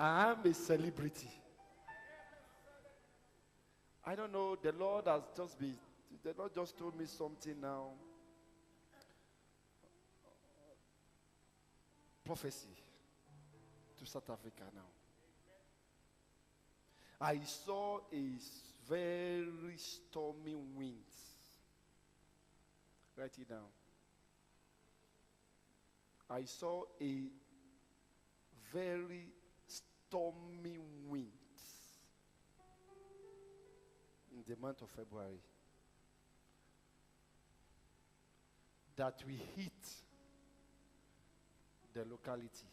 I am a celebrity. I don't know. The Lord just told me something now. Prophecy to South Africa now. I saw a very stormy winds. Write it down. I saw a very stormy winds in the month of February that will hit the locality.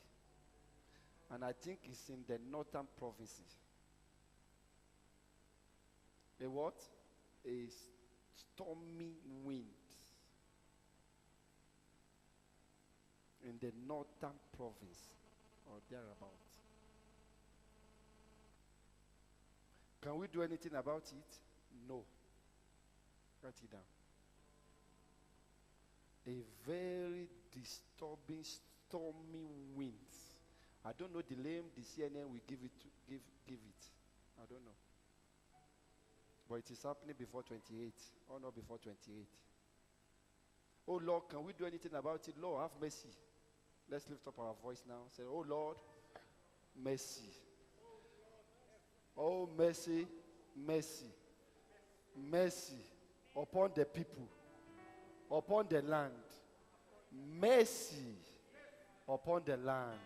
And I think it's in the northern provinces. A what? A stormy wind in the northern province or thereabouts. Can we do anything about it? No. Write it down. A very disturbing, stormy wind. I don't know the name the CNN will give it. I don't know. But it is happening before 28, or not before 28. Oh Lord, can we do anything about it? Lord, have mercy. Let's lift up our voice now. Say, oh Lord, mercy. Oh, mercy, mercy, mercy upon the people, upon the land. Mercy upon the land.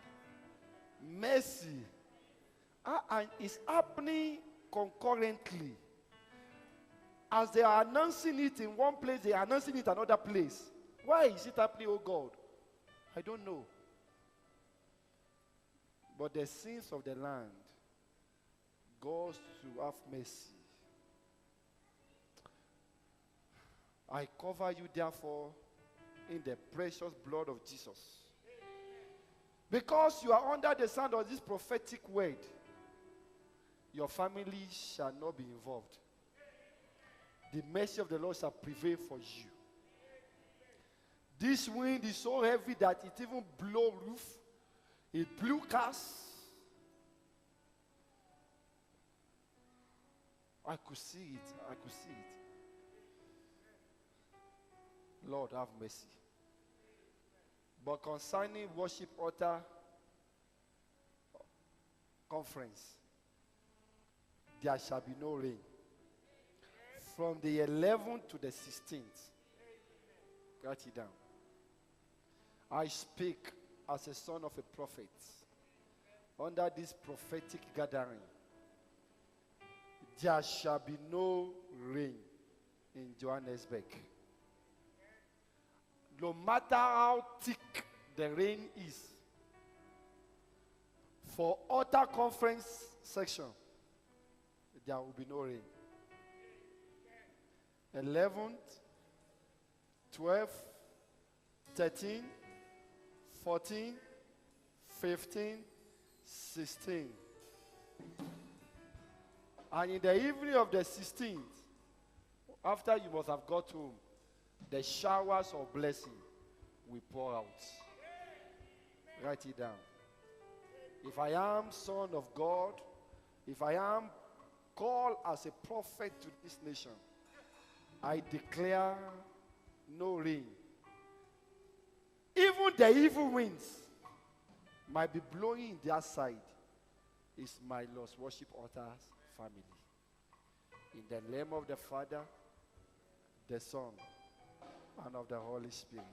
Mercy. And it's happening concurrently. As they are announcing it in one place, they are announcing it in another place. Why is it happening, oh God? I don't know. But the sins of the land, God to have mercy. I cover you, therefore, in the precious blood of Jesus. Because you are under the sound of this prophetic word, your family shall not be involved. The mercy of the Lord shall prevail for you. This wind is so heavy that it even blew roof. It blew cars. I could see it. I could see it. Lord, have mercy. But concerning worship altar conference, there shall be no rain. From the 11th to the 16th. Write it down. I speak as a son of a prophet under this prophetic gathering. There shall be no rain in Johannesburg. No matter how thick the rain is, for altar conference section, there will be no rain. 11th, 12th, 13th, 14th, 15th, 16th. And in the evening of the 16th, after you must have got home, the showers of blessing will pour out. Write it down. If I am son of God, if I am called as a prophet to this nation, I declare no rain. Even the evil winds might be blowing in their side. It's my Lord's worship altar's family. In the name of the Father, the Son, and of the Holy Spirit.